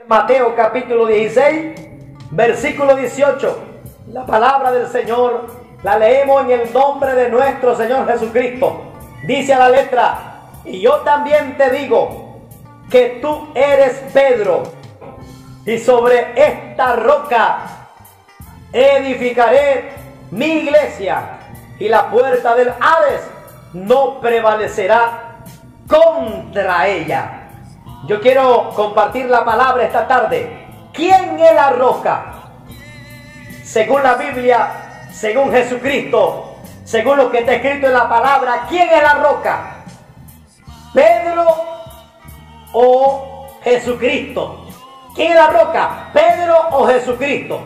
Mateo capítulo 16, versículo 18. La palabra del Señor la leemos en el nombre de nuestro Señor Jesucristo. Dice a la letra: y yo también te digo que tú eres Pedro, y sobre esta roca edificaré mi iglesia, y la puerta del Hades no prevalecerá contra ella. Yo quiero compartir la palabra esta tarde. ¿Quién es la roca? Según la Biblia, según Jesucristo, según lo que está escrito en la palabra, ¿quién es la roca? ¿Pedro o Jesucristo? ¿Quién es la roca? ¿Pedro o Jesucristo?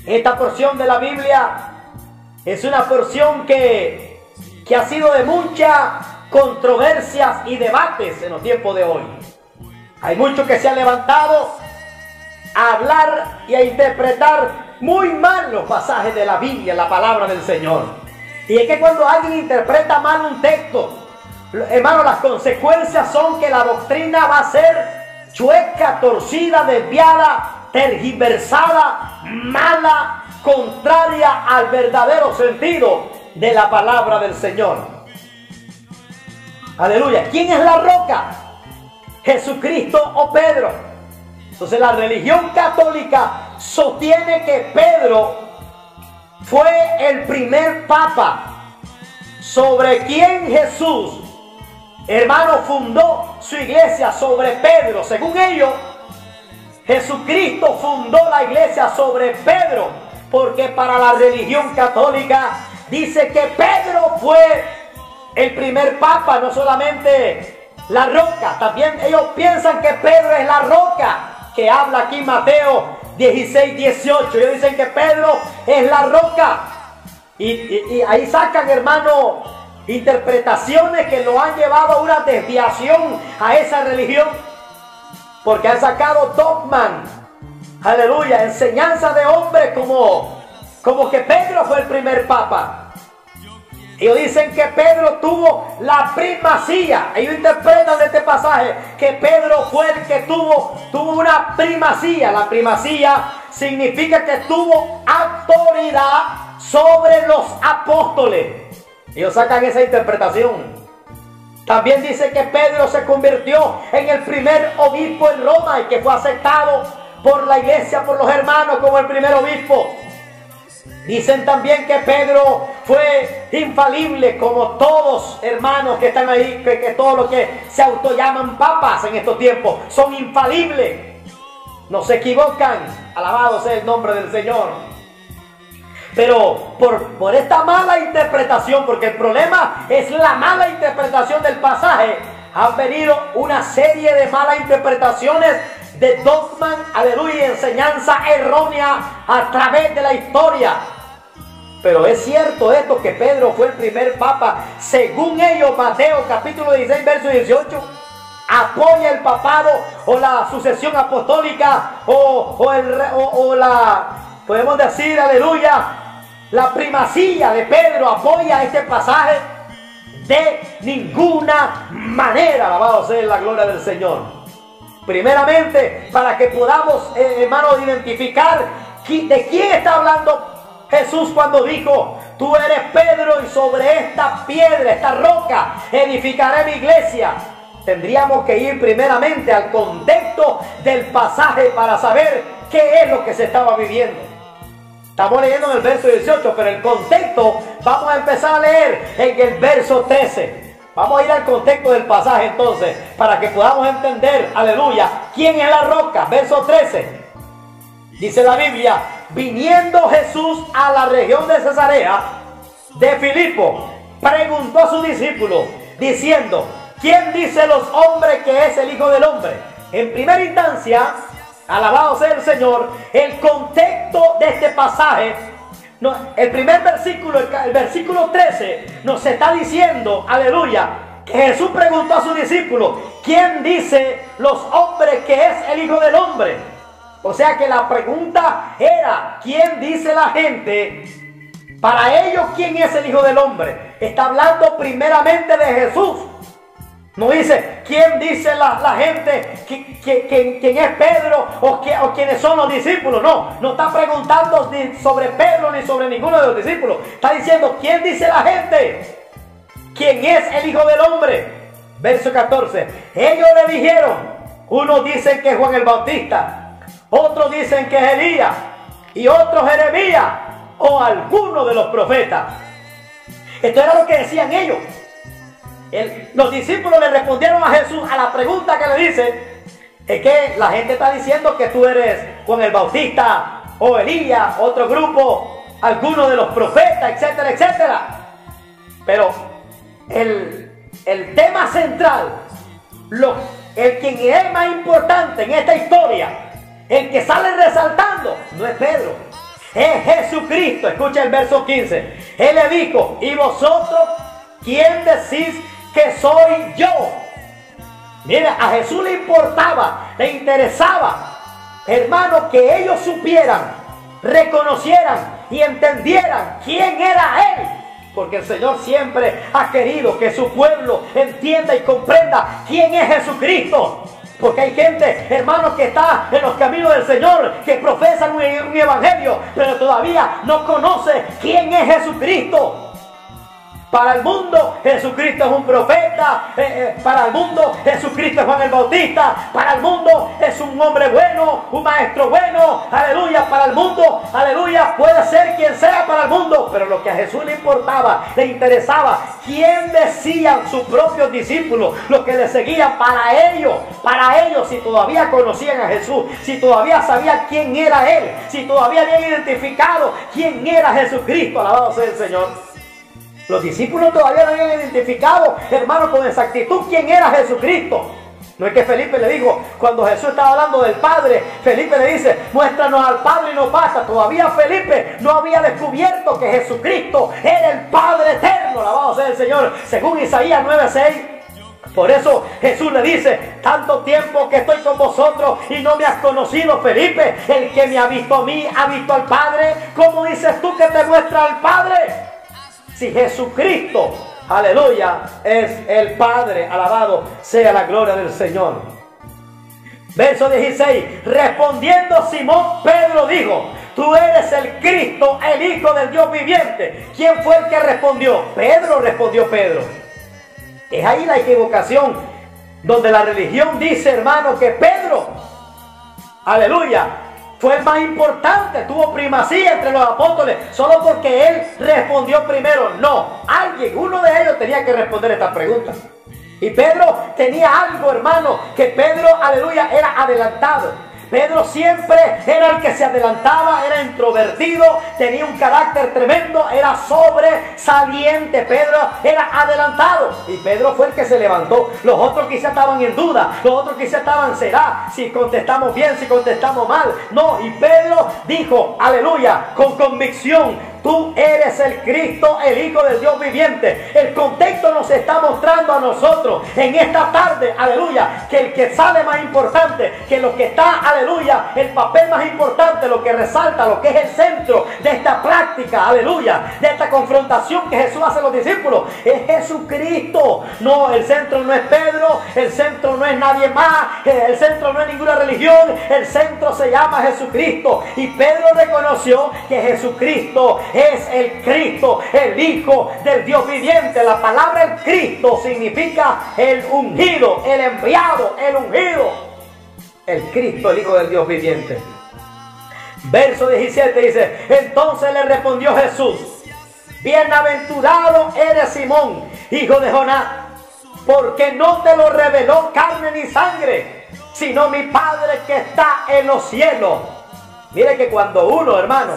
Esta porción de la Biblia es una porción que ha sido de muchas controversias y debates en los tiempos de hoy. Hay muchos que se han levantado a hablar y a interpretar muy mal los pasajes de la Biblia, la palabra del Señor. Y es que cuando alguien interpreta mal un texto, hermano, las consecuencias son que la doctrina va a ser chueca, torcida, desviada, tergiversada, mala, contraria al verdadero sentido de la palabra del Señor. Aleluya. ¿Quién es la roca? ¿Jesucristo o Pedro? Entonces la religión católica sostiene que Pedro fue el primer papa sobre quien Jesús, hermano, fundó su iglesia, sobre Pedro. Según ellos, Jesucristo fundó la iglesia sobre Pedro, porque para la religión católica dice que Pedro fue el primer papa, no solamente la roca. También ellos piensan que Pedro es la roca que habla aquí Mateo 16, 18. Ellos dicen que Pedro es la roca. Y ahí sacan, hermano, interpretaciones que lo han llevado a una desviación a esa religión. Porque han sacado dogman, aleluya, enseñanza de hombres como que Pedro fue el primer papa. Ellos dicen que Pedro tuvo la primacía. Ellos interpretan de este pasaje que Pedro fue el que tuvo una primacía. La primacía significa que tuvo autoridad sobre los apóstoles. Ellos sacan esa interpretación. También dice que Pedro se convirtió en el primer obispo en Roma y que fue aceptado por la iglesia, por los hermanos, como el primer obispo. Dicen también que Pedro fue infalible, como todos hermanos que están ahí, que todos los que se autollaman papas en estos tiempos son infalibles, no se equivocan. Alabado sea el nombre del Señor. Pero por esta mala interpretación, porque el problema es la mala interpretación del pasaje, han venido una serie de malas interpretaciones de dogma, aleluya, enseñanza errónea a través de la historia. Pero es cierto esto, que Pedro fue el primer papa. Según ellos, Mateo capítulo 16, verso 18, apoya el papado o la sucesión apostólica o la, podemos decir, aleluya, la primacía de Pedro. Apoya este pasaje de ninguna manera. Alabado sea la gloria del Señor. Primeramente, para que podamos, hermanos, identificar de quién está hablando Jesús cuando dijo: tú eres Pedro y sobre esta piedra, esta roca, edificaré mi iglesia. Tendríamos que ir primeramente al contexto del pasaje para saber qué es lo que se estaba viviendo. Estamos leyendo en el verso 18, pero el contexto vamos a empezar a leer en el verso 13. Vamos a ir al contexto del pasaje entonces, para que podamos entender, aleluya, quién es la roca. Verso 13. Dice la Biblia: viniendo Jesús a la región de Cesarea de Filipo, preguntó a sus discípulos, diciendo: ¿quién dice los hombres que es el Hijo del Hombre? En primera instancia, alabado sea el Señor, el contexto de este pasaje, el primer versículo, el versículo 13, nos está diciendo, aleluya, que Jesús preguntó a sus discípulos: ¿quién dice los hombres que es el Hijo del Hombre? O sea que la pregunta era: ¿quién dice la gente? Para ellos, ¿quién es el Hijo del Hombre? Está hablando primeramente de Jesús. No dice quién dice la gente, quién es Pedro o quiénes son los discípulos. No está preguntando ni sobre Pedro ni sobre ninguno de los discípulos. Está diciendo quién dice la gente, quién es el Hijo del Hombre. Verso 14. Ellos le dijeron, unos dicen que es Juan el Bautista, otros dicen que es Elías y otros Jeremías o alguno de los profetas. Esto era lo que decían ellos. Los discípulos le respondieron a Jesús a la pregunta que le dice: es que la gente está diciendo que tú eres Juan el Bautista o Elías, otro grupo, alguno de los profetas, etcétera, etcétera. Pero el tema central, el quien es más importante en esta historia, el que sale resaltando, no es Pedro, es Jesucristo. Escucha el verso 15. Él le dijo: ¿y vosotros quién decís que soy yo? Mira, a Jesús le importaba, le interesaba, hermano, que ellos supieran, reconocieran y entendieran quién era Él. Porque el Señor siempre ha querido que su pueblo entienda y comprenda quién es Jesucristo. Porque hay gente, hermano, que está en los caminos del Señor, que profesan un evangelio, pero todavía no conoce quién es Jesucristo. Para el mundo, Jesucristo es un profeta. Para el mundo, Jesucristo es Juan el Bautista. Para el mundo, es un hombre bueno, un maestro bueno. Aleluya, para el mundo, aleluya, puede ser quien sea para el mundo. Pero lo que a Jesús le importaba, le interesaba, quién decían sus propios discípulos, los que le seguían, para ellos, si todavía conocían a Jesús, si todavía sabían quién era Él, si todavía habían identificado quién era Jesucristo. Alabado sea el Señor. Los discípulos todavía no habían identificado, hermano, con exactitud quién era Jesucristo. No es que Felipe le dijo, cuando Jesús estaba hablando del Padre, Felipe le dice: muéstranos al Padre y nos basta. Todavía Felipe no había descubierto que Jesucristo era el Padre eterno. Alabado sea el Señor, según Isaías 9:6. Por eso Jesús le dice: tanto tiempo que estoy con vosotros y no me has conocido, Felipe. El que me ha visto a mí ha visto al Padre. ¿Cómo dices tú que te muestra al Padre? Si Jesucristo, aleluya, es el Padre, alabado sea la gloria del Señor. Verso 16. Respondiendo Simón, Pedro dijo: tú eres el Cristo, el Hijo del Dios viviente. ¿Quién fue el que respondió? Pedro, respondió Pedro. Es ahí la equivocación, donde la religión dice, hermano, que Pedro, aleluya, fue el más importante, tuvo primacía entre los apóstoles, solo porque él respondió primero. No, uno de ellos tenía que responder esta pregunta. Y Pedro tenía algo, hermano, que Pedro, aleluya, era adelantado. Pedro siempre era el que se adelantaba, era introvertido, tenía un carácter tremendo, era sobresaliente. Pedro era adelantado y Pedro fue el que se levantó. Los otros quizá estaban en duda, los otros quizá estaban, ¿será si contestamos bien, si contestamos mal? No, y Pedro dijo, aleluya, con convicción: tú eres el Cristo, el Hijo del Dios viviente. El contexto nos está mostrando a nosotros en esta tarde, aleluya, que el que sale más importante, que lo que está, aleluya, el papel más importante, lo que resalta, lo que es el centro de esta práctica, aleluya, de esta confrontación que Jesús hace a los discípulos, es Jesucristo. No, el centro no es Pedro, el centro no es nadie más, el centro no es ninguna religión, el centro se llama Jesucristo. Y Pedro reconoció que Jesucristo es el Cristo, el Hijo del Dios viviente. La palabra el Cristo significa el ungido, el enviado, el ungido. El Cristo, el Hijo del Dios viviente. Verso 17 dice: entonces le respondió Jesús: bienaventurado eres Simón, hijo de Jonás, porque no te lo reveló carne ni sangre, sino mi Padre que está en los cielos. Mire que cuando uno, hermano,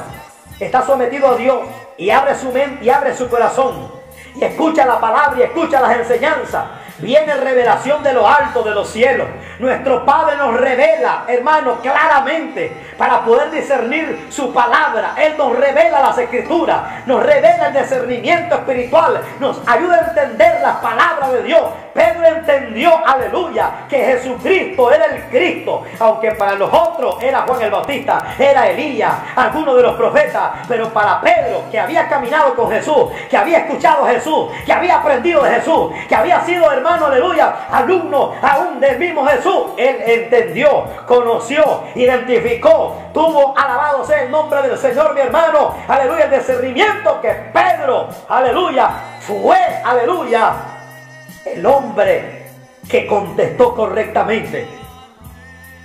está sometido a Dios y abre su mente y abre su corazón y escucha la palabra y escucha las enseñanzas, viene revelación de lo alto de los cielos. Nuestro Padre nos revela, hermano, claramente para poder discernir su palabra. Él nos revela las Escrituras, nos revela el discernimiento espiritual, nos ayuda a entender las palabras de Dios. Pedro entendió, aleluya, que Jesucristo era el Cristo, aunque para los otros era Juan el Bautista, era Elías, algunos de los profetas, pero para Pedro, que había caminado con Jesús, que había escuchado a Jesús, que había aprendido de Jesús, que había sido, hermano, aleluya, alumno aún del mismo Jesús, él entendió, conoció, identificó, tuvo, alabado sea el nombre del Señor, mi hermano, aleluya, el discernimiento que Pedro, aleluya, fue, aleluya, el hombre que contestó correctamente.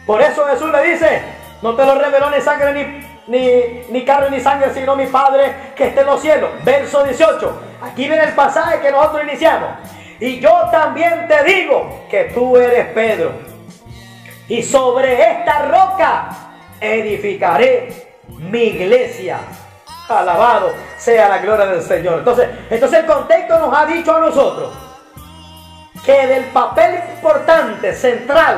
Por eso Jesús le dice, no te lo reveló ni sangre ni carne ni sangre, sino mi Padre que está en los cielos. Verso 18. Aquí viene el pasaje que nosotros iniciamos. Y yo también te digo que tú eres Pedro, y sobre esta roca edificaré mi iglesia. Alabado sea la gloria del Señor. Entonces el contexto nos ha dicho a nosotros que del papel importante, central,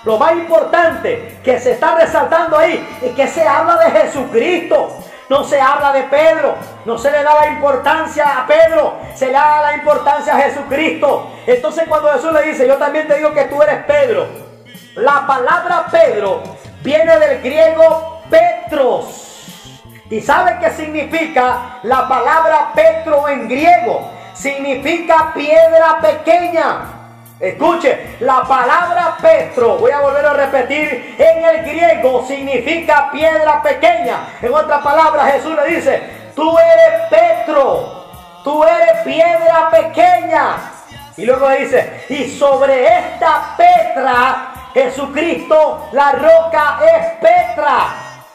lo más importante que se está resaltando ahí es que se habla de Jesucristo. No se habla de Pedro, no se le da la importancia a Pedro, se le da la importancia a Jesucristo. Entonces cuando Jesús le dice, yo también te digo que tú eres Pedro, la palabra Pedro viene del griego Petros. ¿Y sabe qué significa la palabra Petro en griego? Significa piedra pequeña. Escuche, la palabra Petro, voy a volver a repetir, en el griego significa piedra pequeña. En otras palabras, Jesús le dice, tú eres Petro, tú eres piedra pequeña. Y luego le dice, y sobre esta Petra, Jesucristo, la roca es Petra.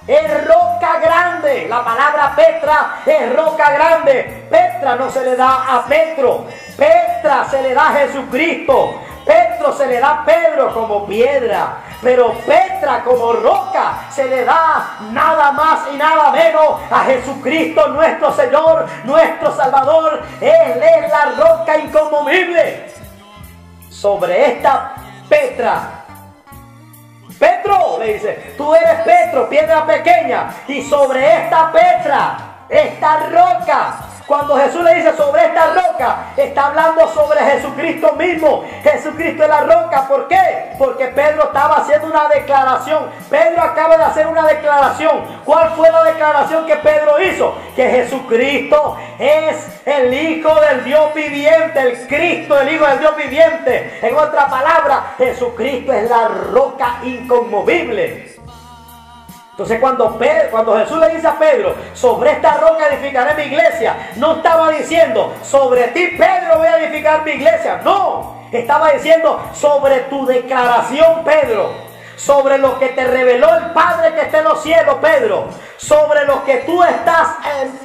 Es roca grande. La palabra Petra es roca grande. Petra no se le da a Petro. Petra se le da a Jesucristo. Petro se le da a Pedro como piedra. Pero Petra como roca se le da nada más y nada menos a Jesucristo nuestro Señor, nuestro Salvador. Él es la roca inconmovible. Sobre esta Petra, Petro, le dice, tú eres Petro, piedra pequeña, y sobre esta Petra, esta roca. Cuando Jesús le dice sobre esta roca, está hablando sobre Jesucristo mismo. Jesucristo es la roca. ¿Por qué? Porque Pedro estaba haciendo una declaración. Pedro acaba de hacer una declaración. ¿Cuál fue la declaración que Pedro hizo? Que Jesucristo es el Hijo del Dios viviente. El Cristo, el Hijo del Dios viviente. En otra palabra, Jesucristo es la roca inconmovible. Entonces cuando Jesús le dice a Pedro, sobre esta roca edificaré mi iglesia, no estaba diciendo, sobre ti Pedro voy a edificar mi iglesia. No, estaba diciendo, sobre tu declaración Pedro, sobre lo que te reveló el Padre que está en los cielos Pedro, sobre lo que tú estás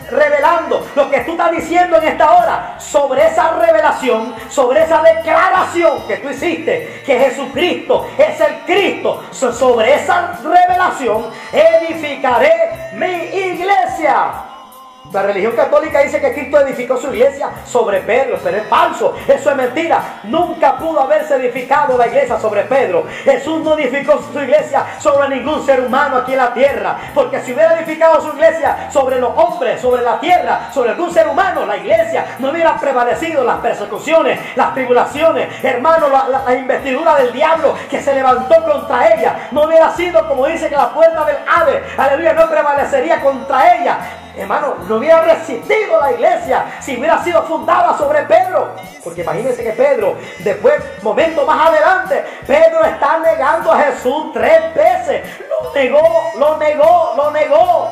revelando, lo que tú estás diciendo en esta hora, sobre esa revelación, sobre esa declaración que tú hiciste, que Jesucristo es el Cristo, sobre esa revelación edificaré mi iglesia. La religión católica dice que Cristo edificó su iglesia sobre Pedro, pero es falso, eso es mentira. Nunca pudo haberse edificado la iglesia sobre Pedro. Jesús no edificó su iglesia sobre ningún ser humano aquí en la tierra, porque si hubiera edificado su iglesia sobre los hombres, sobre la tierra, sobre algún ser humano, la iglesia no hubiera prevalecido las persecuciones, las tribulaciones, hermano, la investidura del diablo que se levantó contra ella. No hubiera sido como dice que la puerta del Hades, aleluya, no prevalecería contra ella. Hermano, no hubiera resistido la iglesia si hubiera sido fundada sobre Pedro. Porque imagínense que Pedro, después, momento más adelante, Pedro está negando a Jesús 3 veces. Lo negó.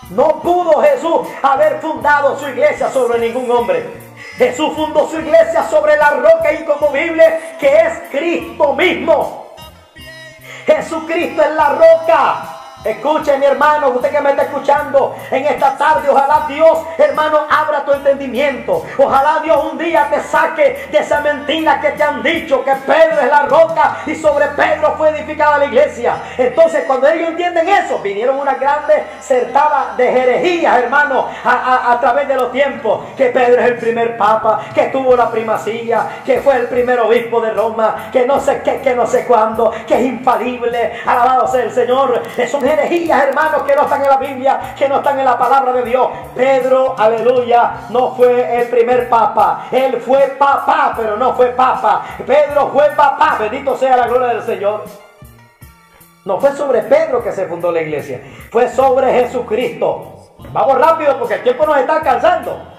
No pudo Jesús haber fundado su iglesia sobre ningún hombre. Jesús fundó su iglesia sobre la roca inconmovible que es Cristo mismo. Jesucristo es la roca. Escuche, mi hermano, usted que me está escuchando en esta tarde, ojalá Dios, hermano, abra tu entendimiento. Ojalá Dios un día te saque de esa mentira que te han dicho, que Pedro es la roca y sobre Pedro fue edificada la iglesia. Entonces, cuando ellos entienden eso, vinieron una grande certada de herejías, hermano, a través de los tiempos. Que Pedro es el primer papa, que tuvo la primacía, que fue el primer obispo de Roma, que no sé qué, que no sé cuándo, que es infalible. Alabado sea el Señor. Son herejías, hermanos, que no están en la Biblia, que no están en la palabra de Dios. Pedro, aleluya, no fue el primer papa. Él fue papá, pero no fue papa. Pedro fue papá, bendito sea la gloria del Señor. No fue sobre Pedro que se fundó la iglesia, fue sobre Jesucristo. Vamos rápido porque el tiempo nos está alcanzando.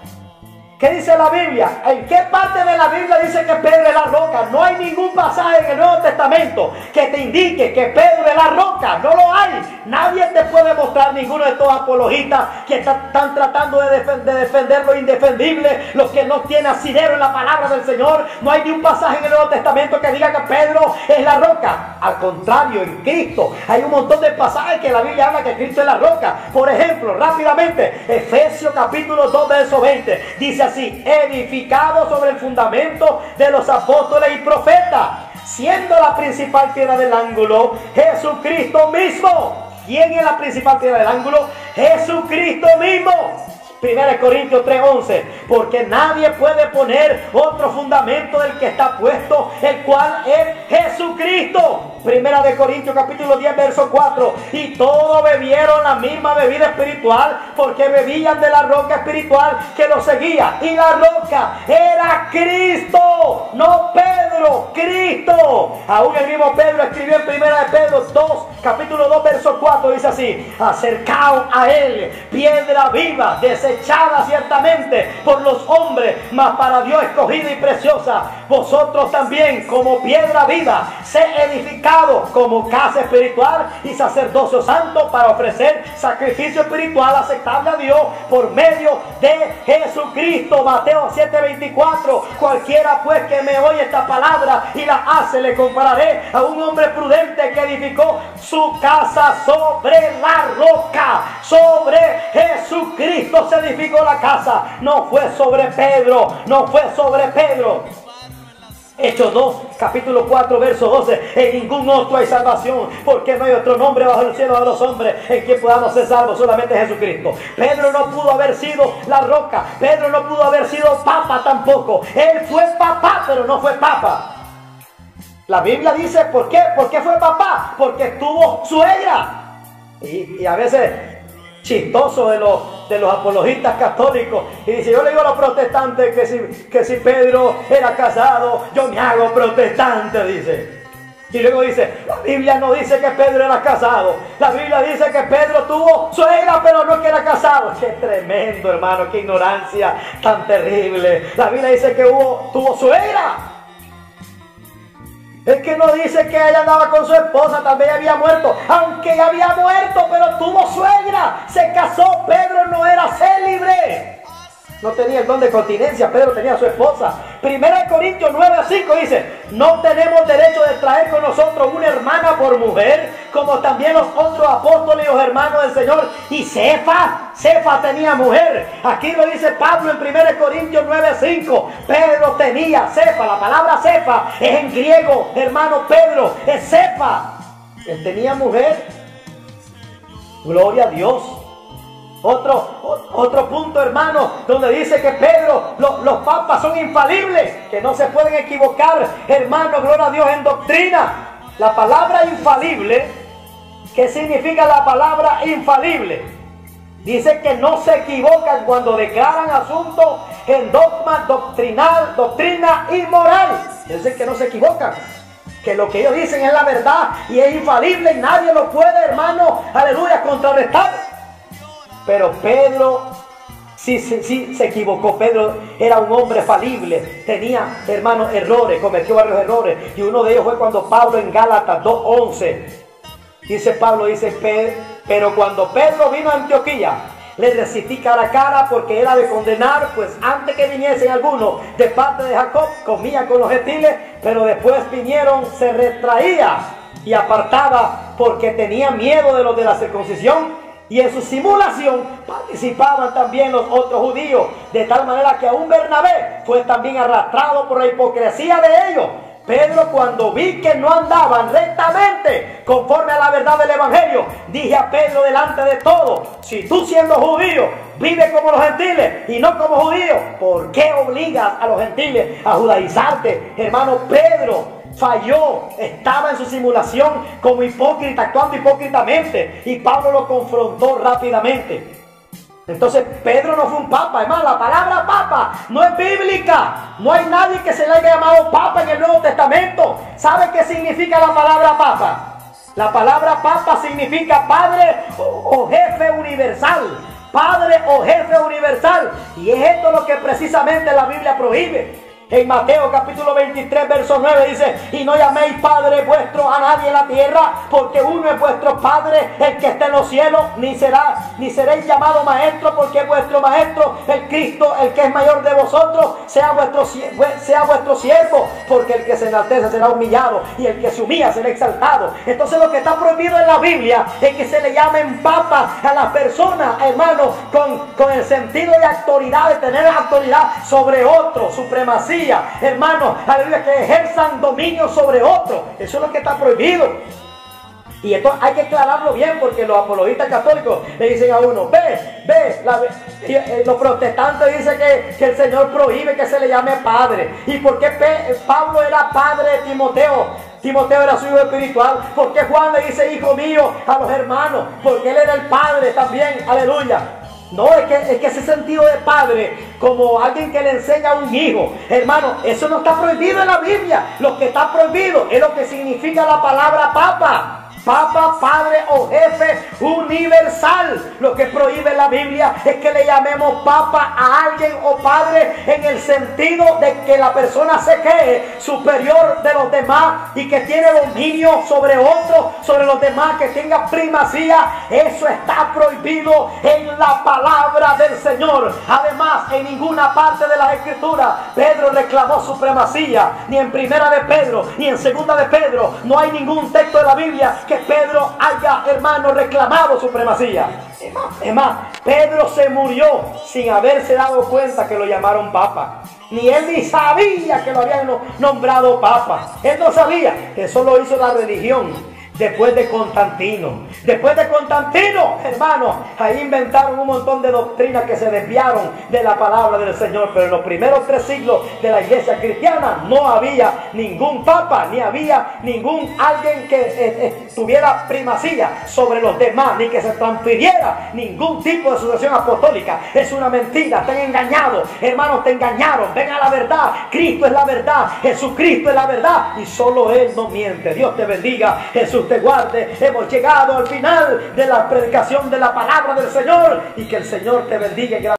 ¿Qué dice la Biblia? ¿En qué parte de la Biblia dice que Pedro es la roca? No hay ningún pasaje en el Nuevo Testamento que te indique que Pedro es la roca. No lo hay. Nadie te puede mostrar, ninguno de estos apologistas que están tratando de defender lo indefendible, los que no tienen asidero en la palabra del Señor. No hay ni un pasaje en el Nuevo Testamento que diga que Pedro es la roca. Al contrario, en Cristo hay un montón de pasajes que la Biblia habla que Cristo es la roca. Por ejemplo, rápidamente, Efesios capítulo 2, verso 20, dice así: edificado sobre el fundamento de los apóstoles y profetas, siendo la principal piedra del ángulo Jesucristo mismo. ¿Quién es la principal piedra del ángulo? Jesucristo mismo. 1 Corintios 3:11, porque nadie puede poner otro fundamento del que está puesto, el cual es Jesucristo. 1 Corintios capítulo 10, verso 4, y todos bebieron la misma bebida espiritual, porque bebían de la roca espiritual que los seguía, y la roca era Cristo, no Pedro, Cristo. Aún el mismo Pedro escribió en 1 de Pedro 2, capítulo 2, verso 4, dice así: acercaos a él, piedra viva, desechada ciertamente por los hombres, mas para Dios escogida y preciosa. Vosotros también, como piedra viva, sed edificados como casa espiritual y sacerdocio santo, para ofrecer sacrificio espiritual aceptable a Dios por medio de Jesucristo. Mateo 7:24, cualquiera pues que me oye esta palabra y la hace, le compararé a un hombre prudente que edificó su casa sobre la roca. Sobre Jesucristo se edificó la casa, no fue sobre Pedro, no fue sobre Pedro. Hechos 2, capítulo 4, verso 12, en ningún otro hay salvación, porque no hay otro nombre bajo el cielo de los hombres en quien podamos ser salvos, solamente Jesucristo. Pedro no pudo haber sido la roca, Pedro no pudo haber sido papa tampoco. Él fue papá, pero no fue papa. La Biblia dice, ¿por qué? ¿Por qué fue papá? Porque tuvo suegra. Y a veces chistoso de los apologistas católicos, y dice: yo le digo a los protestantes que si Pedro era casado, yo me hago protestante, dice. Y luego dice: la Biblia no dice que Pedro era casado, la Biblia dice que Pedro tuvo suegra, pero no que era casado. Qué tremendo, hermano, qué ignorancia tan terrible. La Biblia dice que tuvo suegra. Es que no dice que ella andaba con su esposa, también había muerto, aunque ella había muerto, pero tuvo suegra, se casó. Pedro no era célibre, no tenía el don de continencia, Pedro tenía a su esposa. 1 Corintios 9:5 dice: no tenemos derecho de traer con nosotros una hermana por mujer, como también los otros apóstoles y los hermanos del Señor. Y Cefa tenía mujer. Aquí lo dice Pablo en 1 Corintios 9:5. Pedro tenía Cefa. La palabra Cefa es en griego, hermano. Pedro es Cefa. Él tenía mujer. Gloria a Dios. Otro punto, hermano, donde dice que Pedro, los papas son infalibles, que no se pueden equivocar, hermano, gloria a Dios, en doctrina. La palabra infalible, ¿qué significa la palabra infalible? Dice que no se equivocan cuando declaran asuntos en dogma doctrina y moral. Dice que no se equivocan, que lo que ellos dicen es la verdad y es infalible y nadie lo puede, hermano, aleluya, contrarrestar. Pero Pedro sí se equivocó. Pedro era un hombre falible, tenía, hermanos, errores, cometió varios errores, y uno de ellos fue cuando Pablo en Gálatas 2:11 dice Pablo, pero cuando Pedro vino a Antioquía, le resistí cara a cara, porque era de condenar, pues antes que viniesen algunos de parte de Jacob, comía con los gentiles, pero después vinieron, se retraía y apartaba, porque tenía miedo de los de la circuncisión, y en su simulación participaban también los otros judíos, de tal manera que aún Bernabé fue también arrastrado por la hipocresía de ellos. Pedro, cuando vi que no andaban rectamente conforme a la verdad del evangelio, dije a Pedro delante de todos: si tú, siendo judío, vives como los gentiles y no como judíos, ¿por qué obligas a los gentiles a judaizarte? Hermano, Pedro falló, estaba en su simulación como hipócrita, actuando hipócritamente, y Pablo lo confrontó rápidamente. Entonces Pedro no fue un papa. Además, la palabra papa no es bíblica. No hay nadie que se le haya llamado papa en el Nuevo Testamento. ¿Sabe qué significa la palabra papa? La palabra papa significa padre o jefe universal. Padre o jefe universal. Y es esto lo que precisamente la Biblia prohíbe. En Mateo capítulo 23 verso 9 dice: y no llaméis Padre vuestro a nadie en la tierra, porque uno es vuestro Padre, el que está en los cielos, ni seréis llamado maestro, porque es vuestro maestro, el Cristo, el que es mayor de vosotros, sea vuestro siervo, porque el que se enaltece será humillado, y el que se humilla será exaltado. Entonces lo que está prohibido en la Biblia es que se le llamen papas a las personas, hermanos, con el sentido de autoridad, de tener autoridad sobre otro, supremacía. Hermanos, aleluya, que ejerzan dominio sobre otros. Eso es lo que está prohibido. Y esto hay que aclararlo bien, porque los apologistas católicos le dicen a uno: los protestantes dicen que el Señor prohíbe que se le llame padre. ¿Y por qué Pablo era padre de Timoteo? Timoteo era su hijo espiritual. ¿Por qué Juan le dice hijo mío a los hermanos? Porque él era el padre también, aleluya. No, es que ese sentido de padre, como alguien que le enseña a un hijo, hermano, eso no está prohibido en la Biblia. Lo que está prohibido es lo que significa la palabra papa. Papa, padre o jefe universal. Lo que prohíbe la Biblia es que le llamemos papa a alguien o padre en el sentido de que la persona se cree superior de los demás y que tiene dominio sobre otros, sobre los demás, que tenga primacía. Eso está prohibido en la palabra del Señor. Además, en ninguna parte de las Escrituras Pedro reclamó supremacía, ni en Primera de Pedro, ni en Segunda de Pedro. No hay ningún texto de la Biblia que Pedro haya, hermano, reclamado supremacía. Es más, Pedro se murió sin haberse dado cuenta que lo llamaron papa. Ni él ni sabía que lo habían nombrado papa. Él no sabía. Eso lo hizo la religión. Después de Constantino. Después de Constantino, hermanos, ahí inventaron un montón de doctrinas que se desviaron de la palabra del Señor. Pero en los primeros 3 siglos de la iglesia cristiana no había ningún papa, ni había ningún alguien que tuviera primacía sobre los demás, ni que se transfiriera ningún tipo de sucesión apostólica. Es una mentira, te han engañado, hermanos, te engañaron. Ven a la verdad, Cristo es la verdad, Jesucristo es la verdad, y solo Él no miente. Dios te bendiga, Jesús te guarde. Hemos llegado al final de la predicación de la palabra del Señor, y que el Señor te bendiga.